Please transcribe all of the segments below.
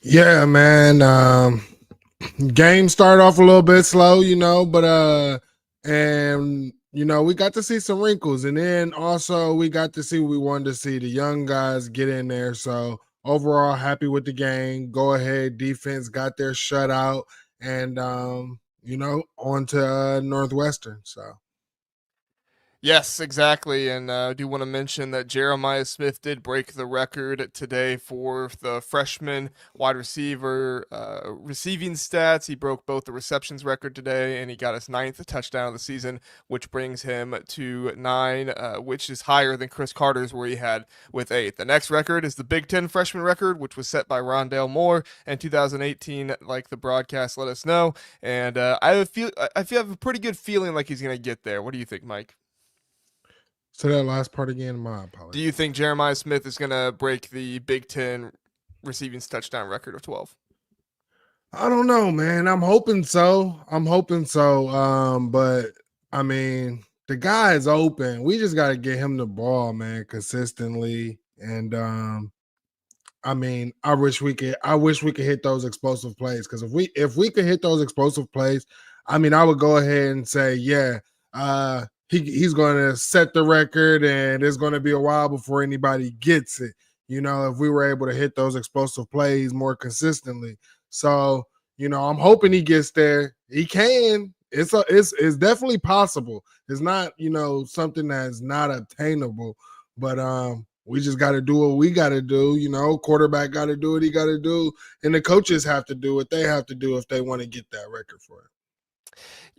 Yeah, man. Game started off a little bit slow, but and we got to see some wrinkles, and then also we got to see what we wanted to see, the young guys get in there. So overall, happy with the game. Go ahead, defense got their shutout, and on to Northwestern. So. Yes, exactly. And I do want to mention that Jeremiah Smith did break the record today for the freshman wide receiver receiving stats. He broke both the receptions record today and he got his ninth touchdown of the season, which brings him to nine, which is higher than Chris Carter's, where he had with eight. The next record is the Big Ten freshman record, which was set by Rondale Moore in 2018, like the broadcast let us know. And I have a pretty good feeling like he's going to get there. What do you think, Mike? So that last part again, my Do you apologies. think Jeremiah Smith is going to break the Big Ten receiving touchdown record of 12? I don't know, man. I'm hoping so. But I mean, the guy is open. We just got to get him the ball, man, consistently. And I mean, I wish we could hit those explosive plays, because if we could hit those explosive plays, I mean, I would go ahead and say, yeah, he's going to set the record, and it's going to be a while before anybody gets it. If we were able to hit those explosive plays more consistently. So, I'm hoping he gets there. He can. It's definitely possible. It's not, something that's not obtainable, but we just got to do what we got to do. Quarterback got to do what he got to do, and the coaches have to do what they have to do if they want to get that record for it.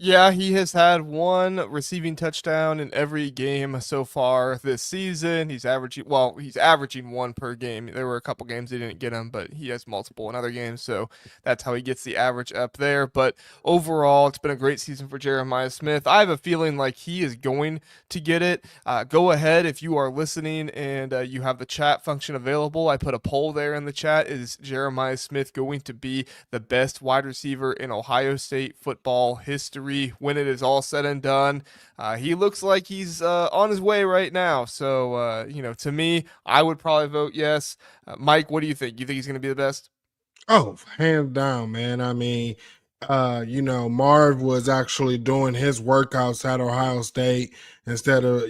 Yeah, he has had one receiving touchdown in every game so far this season. He's averaging one per game. There were a couple games he didn't get him, but he has multiple in other games, so that's how he gets the average up there. But overall, it's been a great season for Jeremiah Smith. I have a feeling like he is going to get it. Go ahead if you are listening and you have the chat function available. I put a poll there in the chat. Is Jeremiah Smith going to be the best wide receiver in Ohio State football history when it is all said and done? He looks like he's on his way right now. So, to me, I would probably vote yes. Mike, what do you think? You think he's going to be the best? Oh, hands down, man. I mean, Marv was actually doing his workouts at Ohio State instead of,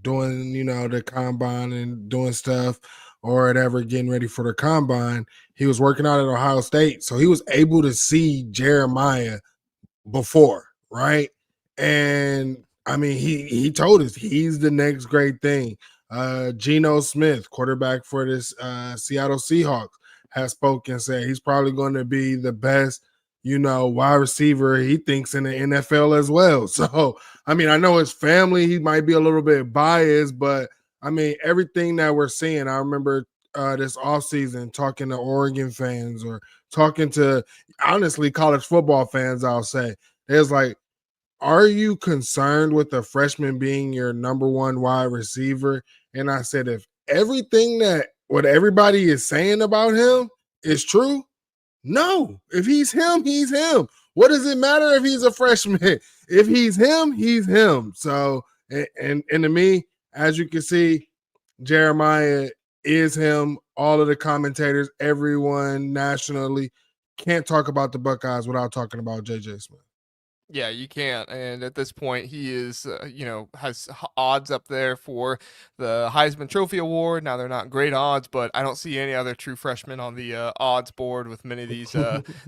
doing, the combine and doing stuff or whatever, getting ready for the combine. He was working out at Ohio State. So he was able to see Jeremiah before, right? And I mean, he told us he's the next great thing. Geno Smith, quarterback for this Seattle Seahawks, has spoken, said he's probably going to be the best, wide receiver he thinks in the NFL as well. So, I mean, I know his family, he might be a little bit biased, but I mean, everything that we're seeing, I remember this offseason talking to Oregon fans or talking to, honestly, college football fans, I'll say. It's like, are you concerned with the freshman being your number one wide receiver? And I said, if everything that what everybody is saying about him is true, no. If he's him, he's him. What does it matter if he's a freshman? If he's him, he's him. So, and to me, as you can see, Jeremiah is him. All of the commentators, everyone nationally, can't talk about the Buckeyes without talking about JJ Smith. Yeah, you can't. And at this point, he is, has odds up there for the Heisman Trophy Award. Now, they're not great odds, but I don't see any other true freshmen on the odds board with many of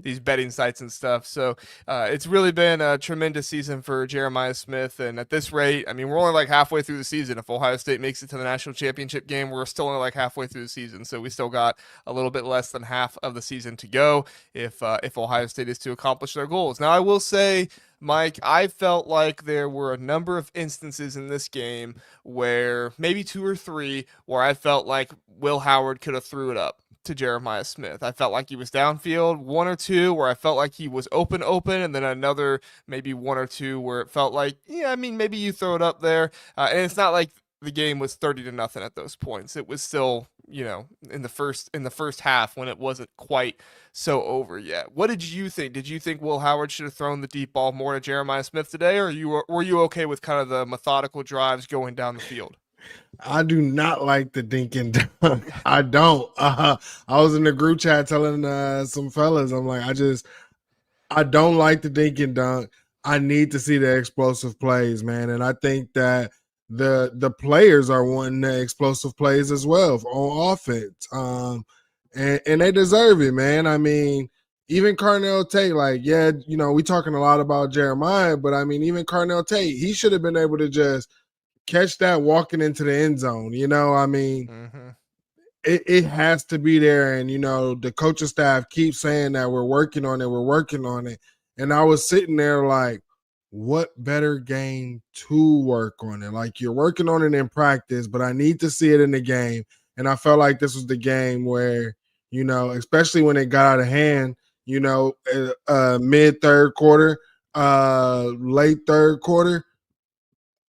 these betting sites and stuff. So it's really been a tremendous season for Jeremiah Smith. And at this rate, I mean, we're only like halfway through the season. If Ohio State makes it to the national championship game, we're still only like halfway through the season. So we still got a little bit less than half of the season to go if Ohio State is to accomplish their goals. Now, I will say, Mike, I felt like there were a number of instances in this game where maybe two or three where I felt like Will Howard could have threw it up to Jeremiah Smith. I felt like he was downfield, one or two where I felt like he was open, and then another maybe one or two where it felt like, yeah, I mean, maybe you throw it up there. And it's not like the game was 30-0 at those points. It was still, in the first half when it wasn't quite so over yet. What did you think? Did you think Will Howard should have thrown the deep ball more to Jeremiah Smith today, or were you okay with kind of the methodical drives going down the field? I do not like the dink and dunk. I don't. I was in the group chat telling some fellas, I'm like, I don't like the dink and dunk. I need to see the explosive plays, man. And I think that the players are wanting the explosive plays as well on offense. And they deserve it, man. I mean, even Carnell Tate, like, yeah, we talking a lot about Jeremiah, but I mean, even Carnell Tate, he should have been able to just catch that walking into the end zone. I mean, Mm-hmm. it has to be there. And, the coaching staff keeps saying that we're working on it. We're working on it. And I was sitting there like, what better game to work on it? Like, you're working on it in practice, but I need to see it in the game. And I felt like this was the game where, especially when it got out of hand, mid third quarter, late third quarter,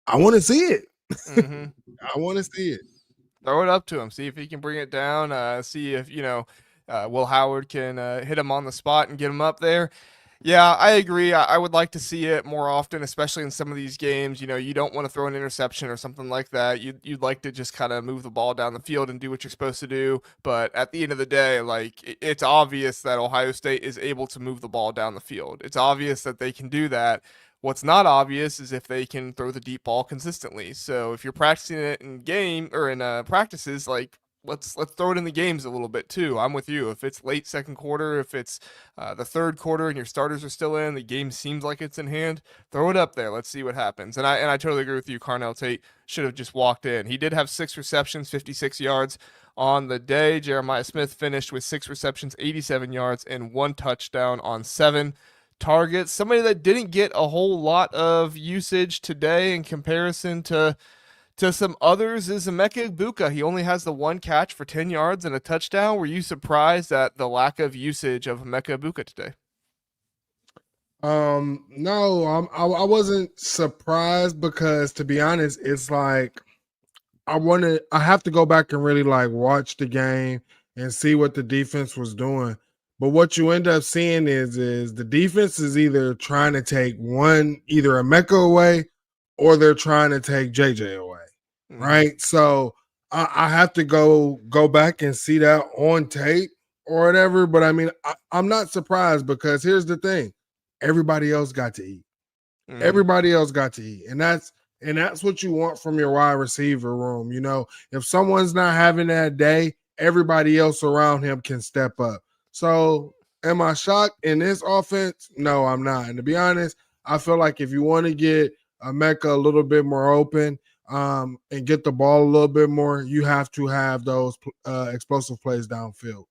I want to see it. Mm-hmm. I want to see it. Throw it up to him. See if he can bring it down. See if Will Howard can hit him on the spot and get him up there. Yeah, I agree. I would like to see it more often, especially in some of these games. You don't want to throw an interception or something like that. You'd like to just kind of move the ball down the field and do what you're supposed to do. But at the end of the day, like, it's obvious that Ohio State is able to move the ball down the field. It's obvious that they can do that. What's not obvious is if they can throw the deep ball consistently. So if you're practicing it in game or in practices, like, let's throw it in the games a little bit too. I'm with you. If it's late second quarter, if it's the third quarter and your starters are still in, the game seems like it's in hand, throw it up there. Let's see what happens. And I totally agree with you. Carnell Tate should have just walked in. He did have 6 receptions, 56 yards on the day. Jeremiah Smith finished with 6 receptions, 87 yards, and 1 touchdown on 7 targets. Somebody that didn't get a whole lot of usage today in comparison to some others is Emeka Egbuka. He only has the 1 catch for 10 yards and a touchdown. Were you surprised at the lack of usage of Emeka Egbuka today? No, I wasn't surprised because, to be honest, it's like I have to go back and really like watch the game and see what the defense was doing. But what you end up seeing is the defense is either trying to take either Emeka away, or they're trying to take JJ away. Mm-hmm. Right. So I have to go back and see that on tape or whatever. But I mean, I'm not surprised because here's the thing. Everybody else got to eat. Mm-hmm. Everybody else got to eat. And that's what you want from your wide receiver room. If someone's not having that day, everybody else around him can step up. So am I shocked in this offense? No, I'm not. And to be honest, I feel like if you want to get Emeka a little bit more open and get the ball a little bit more, you have to have those explosive plays downfield.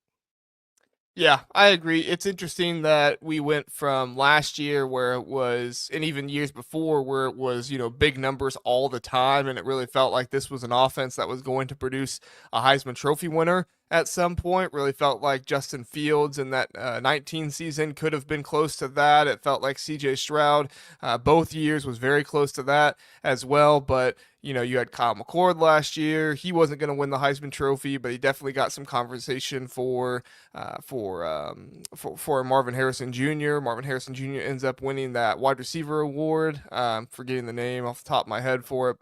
Yeah, I agree. It's interesting that we went from last year where it was, and even years before where it was, big numbers all the time, and it really felt like this was an offense that was going to produce a Heisman Trophy winner at some point. Really felt like Justin Fields in that 19 season could have been close to that. It felt like C.J. Stroud both years was very close to that as well, but you had Kyle McCord last year. He wasn't going to win the Heisman Trophy, but he definitely got some conversation for Marvin Harrison Jr. Marvin Harrison Jr. ends up winning that wide receiver award. Forgetting the name off the top of my head for it,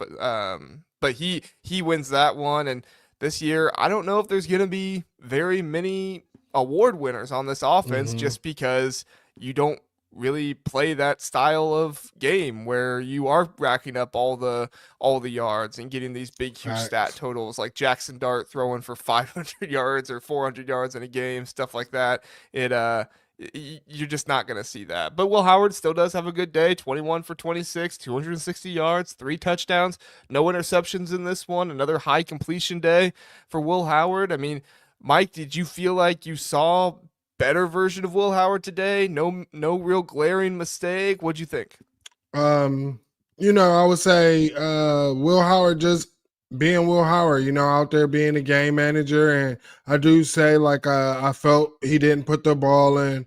but he wins that one. And this year, I don't know if there's going to be very many award winners on this offense, just because you don't really play that style of game where you are racking up all the yards and getting these big huge stat totals, like Jackson Dart throwing for 500 yards or 400 yards in a game, stuff like that. You're just not going to see that. But Will Howard still does have a good day, 21 for 26, 260 yards, 3 touchdowns, no interceptions in this one, another high completion day for Will Howard. I mean, Mike, did you feel like you saw better version of Will Howard today? No real glaring mistake. What'd you think? I would say Will Howard just being Will Howard, out there being a game manager. And I do say, like, I felt he didn't put the ball in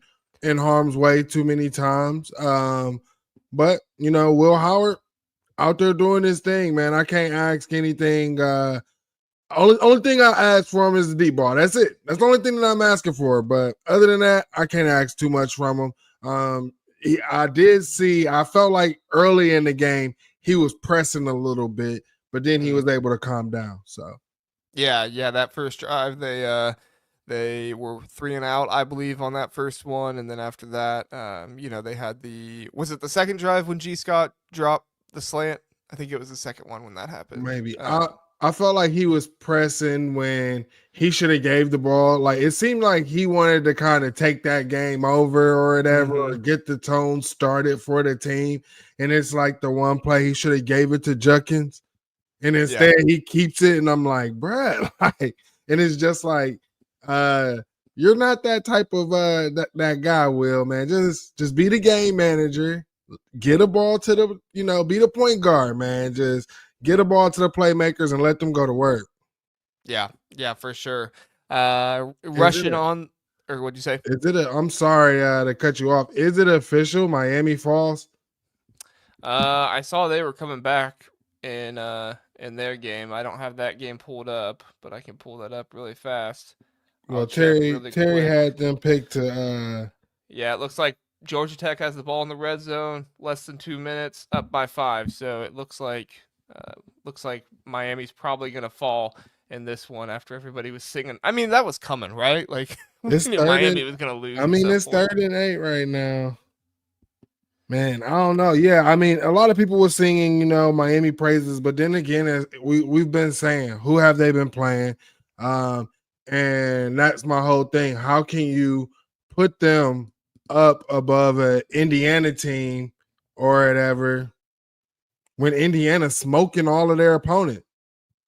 harm's way too many times. But Will Howard out there doing his thing, man. I can't ask anything. Only thing I ask for him is the deep ball. That's it. That's the only thing that I'm asking for. But other than that, I can't ask too much from him. I felt like early in the game he was pressing a little bit, but then he was able to calm down. So yeah, that first drive they were 3 and out, I believe, on that first one, and then after that, they had was it the second drive when G Scott dropped the slant? I think it was the second one when that happened. maybe I felt like he was pressing when he should have gave the ball. Like it seemed like he wanted to kind of take that game over or whatever, or get the tone started for the team. And it's like the one play he should have gave it to Judkins, and instead he keeps it. And I'm like, bruh, like, and it's just like, you're not that type of that guy, Will, man. Just be the game manager, get a ball to the, be the point guard, man. Just get a ball to the playmakers and let them go to work. Yeah, for sure. Rushing on, or what'd you say? I'm sorry to cut you off. Is it official? Miami falls? I saw they were coming back in their game. I don't have that game pulled up, but I can pull that up really fast. Well, Terry had them picked to. Yeah, it looks like Georgia Tech has the ball in the red zone, less than 2 minutes, up by 5. So it looks like Miami's probably gonna fall in this one after everybody was singing. I mean, that was coming, right? Like Miami was gonna lose. I mean, it's 3rd and 8 right now. Man, I don't know. Yeah, I mean, a lot of people were singing, Miami praises, but then again, as we've been saying, who have they been playing? And that's my whole thing. How can you put them up above an Indiana team or whatever when Indiana's smoking all of their opponent?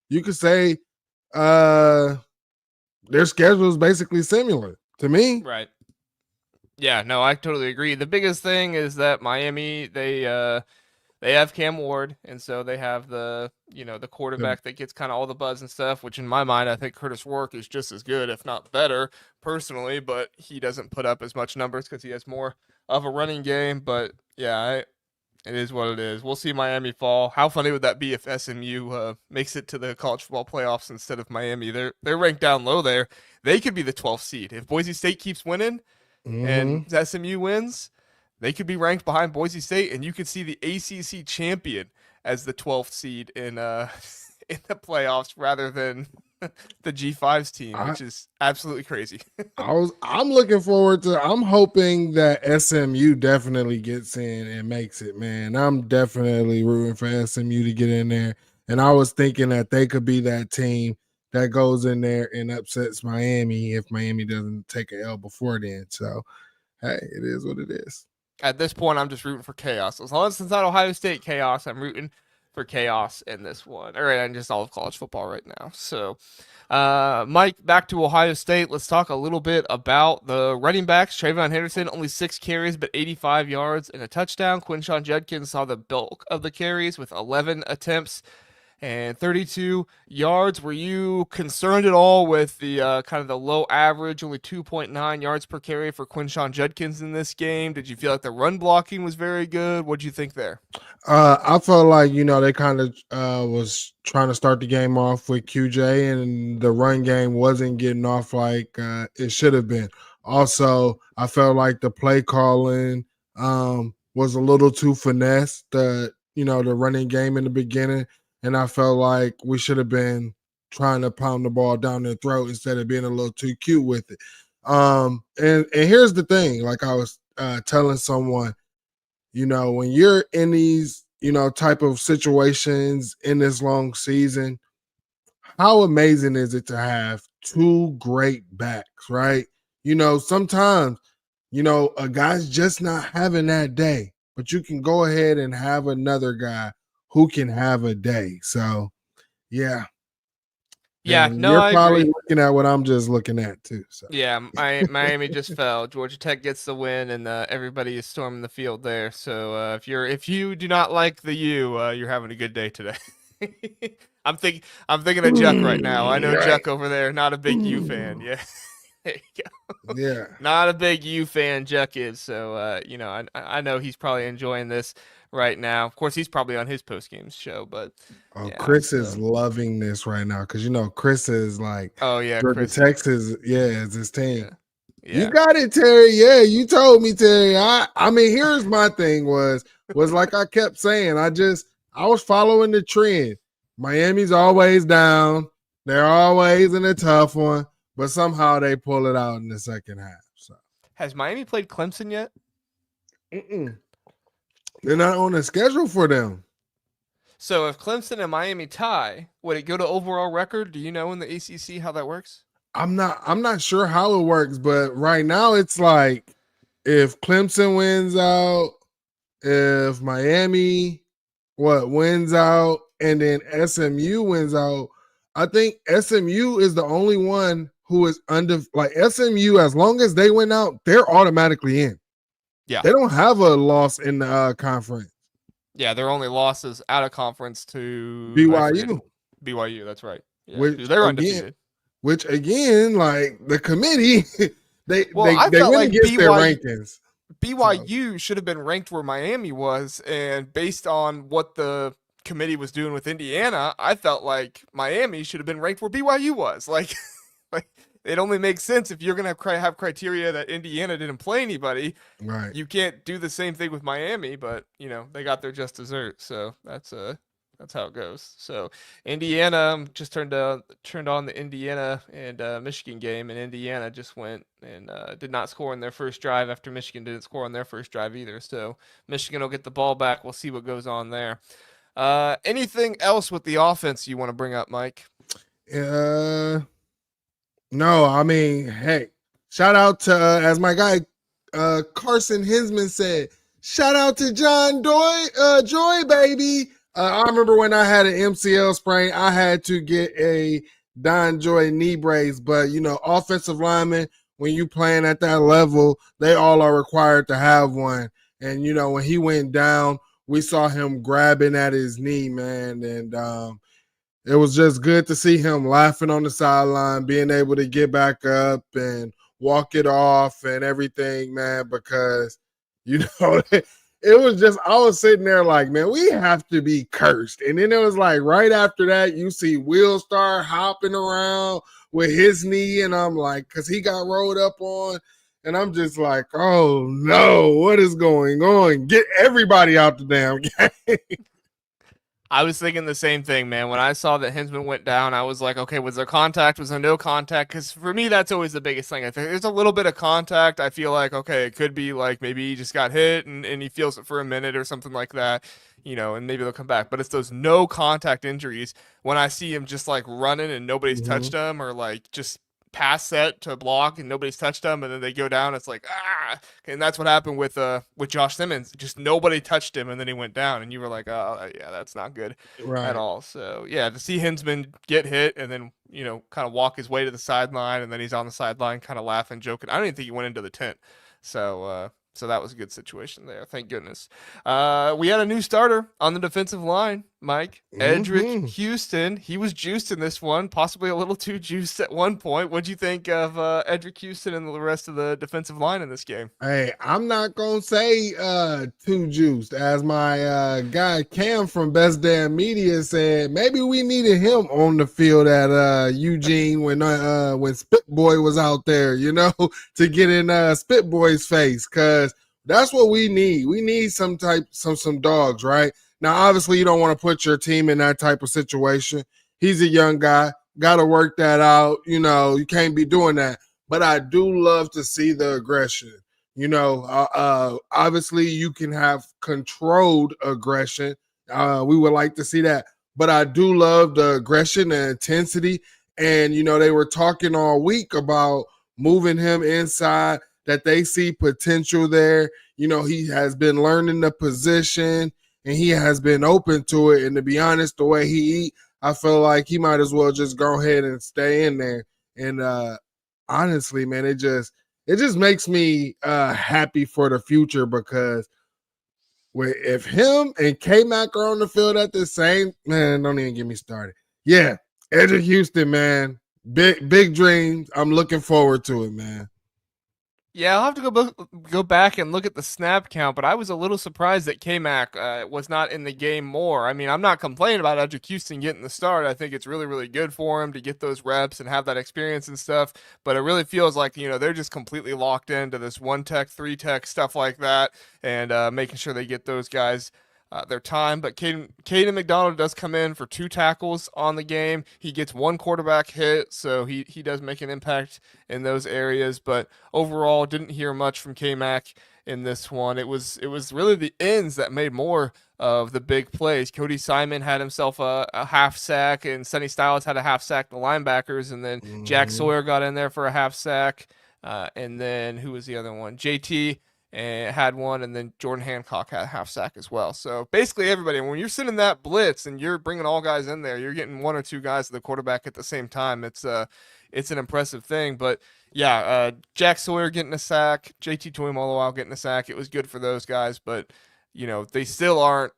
You could say their schedule is basically similar to me. Right. Yeah, no, I totally agree. The biggest thing is that Miami, they have Cam Ward, and so they have the quarterback that gets kind of all the buzz and stuff, which in my mind, I think Curtis Rourke is just as good, if not better, personally, but he doesn't put up as much numbers because he has more of a running game. But yeah, it is what it is. We'll see Miami fall. How funny would that be if SMU makes it to the college football playoffs instead of Miami? They're ranked down low there. They could be the 12th seed. If Boise State keeps winning and SMU wins, they could be ranked behind Boise State, and you could see the ACC champion as the 12th seed in the playoffs rather than the G5's team, which is absolutely crazy. I'm looking forward to. I'm hoping that SMU definitely gets in and makes it, man. I'm definitely rooting for SMU to get in there, and I was thinking that they could be that team that goes in there and upsets Miami if Miami doesn't take an L before then. So, hey, it is what it is. At this point, I'm just rooting for chaos. As long as it's not Ohio State chaos, I'm rooting for chaos in this one. All right, and just all of college football right now. So, Mike, back to Ohio State. Let's talk a little bit about the running backs. Trayvon Henderson, only 6 carries, but 85 yards and a touchdown. Quinshon Judkins saw the bulk of the carries with 11 attempts and 32 yards. Were you concerned at all with the kind of the low average, only 2.9 yards per carry for Quinshon Judkins in this game? Did you feel like the run blocking was very good? What did you think there? I felt like, they kind of was trying to start the game off with QJ, and the run game wasn't getting off like it should have been. Also, I felt like the play calling was a little too finesse, the running game in the beginning. And I felt like we should have been trying to pound the ball down their throat instead of being a little too cute with it. And here's the thing, like I was telling someone, when you're in these, type of situations in this long season, how amazing is it to have 2 great backs, right? Sometimes, a guy's just not having that day, but you can go ahead and have another guy who can have a day. So, yeah. Yeah, and no, you're probably agree. looking at what I'm just looking at too. So. Yeah, Miami just fell. Georgia Tech gets the win, and everybody is storming the field there. So if you do not like the U, you're having a good day today. I'm thinking of Juck right now. I know Juck over there, not a big U fan. Yeah, there you go. Yeah, not a big U fan. Juck is. So I know he's probably enjoying this right now. Of course, he's probably on his post-game show, but Chris is loving this right now because Chris is like, Chris. Texas, is his team. Yeah. You got it, Terry. Yeah, you told me, Terry. I mean, here's my thing was like I kept saying, I was following the trend. Miami's always down. They're always in a tough one, but somehow they pull it out in the second half. So Has Miami played Clemson yet? mm-mm. They're not on the schedule for them. So if Clemson and Miami tie, would it go to overall record? Do you know in the ACC how that works? I'm not sure how it works, but right now it's like if Clemson wins out, if Miami wins out, and then SMU wins out, I think SMU is the only one who is under like SMU. As long as they win out, they're automatically in. Yeah. They don't have a loss in the conference. Yeah, their only losses out of conference to I forget BYU, BYU. That's right. Yeah, which they're again, undefeated. like the committee, they Well, they I they felt went like against their rankings. So BYU should have been ranked where Miami was, and based on what the committee was doing with Indiana, I felt like Miami should have been ranked where BYU was. Like, like it only makes sense if you're gonna have criteria that Indiana didn't play anybody. right. You can't do the same thing with Miami, but they got their just dessert. So that's how it goes. So Indiana just turned on the Indiana and Michigan game, and Indiana just went and did not score on their first drive after Michigan didn't score on their first drive either. So Michigan will get the ball back. We'll see what goes on there. Anything else with the offense you want to bring up, Mike? No, I mean, hey, shout out to as my guy Carson Hinsman said, shout out to John Joy, baby. I remember when I had an MCL sprain, I had to get a Don Joy knee brace. But offensive linemen, when you playing at that level, they all are required to have one. And when he went down, we saw him grabbing at his knee, man, and it was just good to see him laughing on the sideline, being able to get back up and walk it off and everything, man, because, it was just, I was sitting there like, man, we have to be cursed. And then it was like right after that, you see Will start hopping around with his knee. And I'm like, because he got rolled up on. And I'm just like, oh, no, what is going on? Get everybody out the damn game. I was thinking the same thing, man. When I saw that Hinsman went down, I was like, okay, was there contact? Was there no contact? Because for me, that's always the biggest thing. I think there's a little bit of contact. I feel like, okay, it could be like maybe he just got hit and he feels it for a minute or something like that, and maybe they'll come back. But it's those no contact injuries when I see him just like running and nobody's touched him, or like just pass set to block and nobody's touched them, and then they go down. It's like and that's what happened with Josh Simmons. Just nobody touched him, and then he went down, and you were like, oh yeah, that's not good at Right. all. So yeah, to see Hinsman get hit and then kind of walk his way to the sideline, and then he's on the sideline kind of laughing, joking. I don't even think he went into the tent. So that was a good situation there. Thank goodness. We had a new starter on the defensive line, Mike. Edric Houston. He was juiced in this one, possibly a little too juiced at one point. What'd you think of Edric Houston and the rest of the defensive line in this game? Hey, I'm not gonna say too juiced. As my guy Cam from Best Damn Media said, maybe we needed him on the field at Eugene when Spit Boy was out there, to get in Spit Boy's face, because that's what we need. We need some dogs, right? Now, obviously, you don't want to put your team in that type of situation. He's a young guy, got to work that out. You can't be doing that. But I do love to see the aggression. Obviously, you can have controlled aggression. We would like to see that. But I do love the aggression and intensity. And, they were talking all week about moving him inside, that they see potential there. He has been learning the position and he has been open to it. And to be honest, the way he eat, I feel like he might as well just go ahead and stay in there. And honestly, man, it just makes me happy for the future, because if him and K-Mac are on the field at the same, man, don't even get me started. Yeah, Edric Houston, man, big dreams. I'm looking forward to it, man. Yeah, I'll have to go back and look at the snap count, but I was a little surprised that K-Mac was not in the game more. I mean, I'm not complaining about Edric Houston getting the start. I think it's really, really good for him to get those reps and have that experience and stuff, but it really feels like, they're just completely locked into this one tech, three tech, stuff like that, and making sure they get those guys their time. But Caden McDonald does come in for 2 tackles on the game. He gets 1 quarterback hit, so he does make an impact in those areas. But overall, didn't hear much from K-Mac in this one. It was really the ends that made more of the big plays. Cody Simon had himself a half sack, and Sonny Styles had a half sack. The linebackers, and then Jack Sawyer got in there for a half sack. And then who was the other one? JT had one, and then Jordan Hancock had a half sack as well. So basically everybody, when you're sending that blitz and you're bringing all guys in there, you're getting 1 or 2 guys to the quarterback at the same time. It's an impressive thing. But yeah, Jack Sawyer getting a sack, JT Tuimoloau getting a sack. It was good for those guys, but they still aren't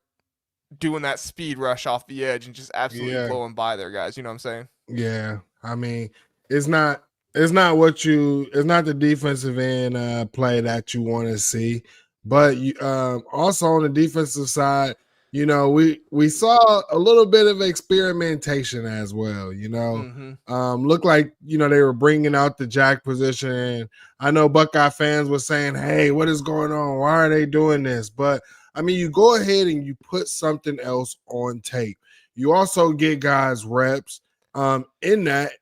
doing that speed rush off the edge and just absolutely blowing by their guys. You know what I'm saying? Yeah. I mean, it's not it's not the defensive end play that you want to see. But you also on the defensive side, we saw a little bit of experimentation as well. Looked like they were bringing out the jack position. I know Buckeye fans were saying, "Hey, what is going on? Why are they doing this?" But I mean, you go ahead and you put something else on tape. You also get guys reps in that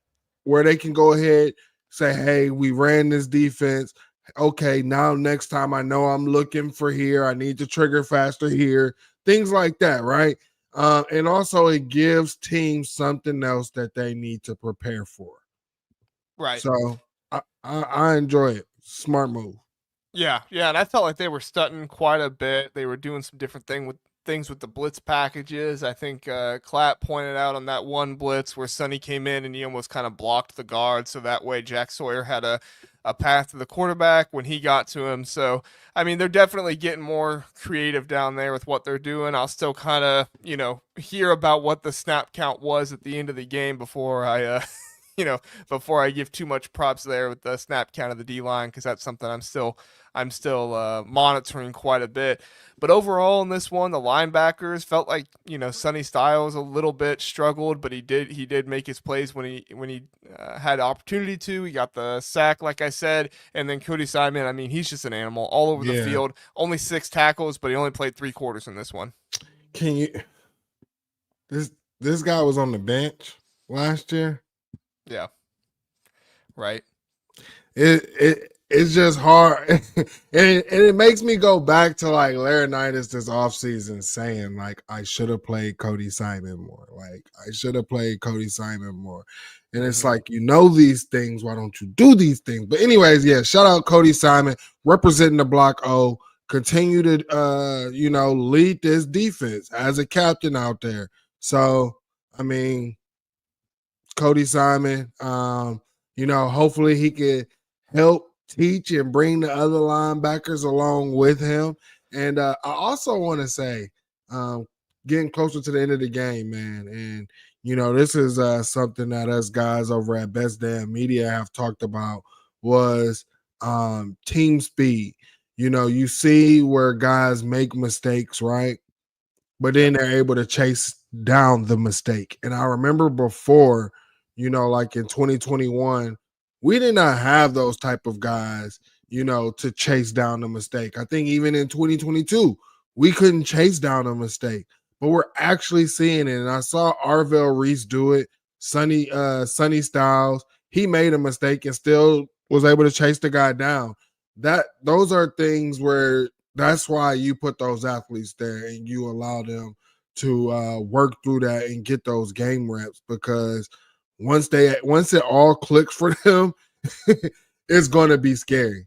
where they can go ahead say, "Hey, we ran this defense. Okay, now next time I know I'm looking for here. I need to trigger faster here." Things like that, right? And also it gives teams something else that they need to prepare for. Right. So I enjoy it. Smart move. Yeah, and I felt like they were stunting quite a bit. They were doing some different things with the blitz packages. I think Clapp pointed out on that one blitz where Sonny came in and he almost kind of blocked the guard, so that way Jack Sawyer had a path to the quarterback when he got to him. So, I mean, they're definitely getting more creative down there with what they're doing. I'll still kind of, hear about what the snap count was at the end of the game before I before I give too much props there with the snap count of the D line, because that's something I'm still monitoring quite a bit. But overall in this one, the linebackers felt like Sonny Styles a little bit struggled, but he did make his plays when he had opportunity to. He got the sack, like I said, and then Cody Simon. I mean, he's just an animal all over the field. Only 6 tackles, but he only played 3 quarters in this one. Can you? This guy was on the bench last year. Yeah. Right. It's just hard. and it makes me go back to like Laurinaitis this offseason saying like I should have played Cody Simon more. And it's like, these things, why don't you do these things? But anyways, yeah, shout out Cody Simon representing the Block O. Continue to lead this defense as a captain out there. So I mean, Cody Simon, hopefully he could help teach and bring the other linebackers along with him. And I also want to say, getting closer to the end of the game, man, and this is something that us guys over at Best Damn Media have talked about was team speed. You see where guys make mistakes, right? But then they're able to chase down the mistake. And I remember before, like in 2021, we did not have those type of guys, to chase down the mistake. I think even in 2022, we couldn't chase down a mistake, but we're actually seeing it. And I saw Arvell Reese do it. Sonny Styles, he made a mistake and still was able to chase the guy down. Those are things where that's why you put those athletes there and you allow them to work through that and get those game reps, because once it all clicks for them, it's going to be scary.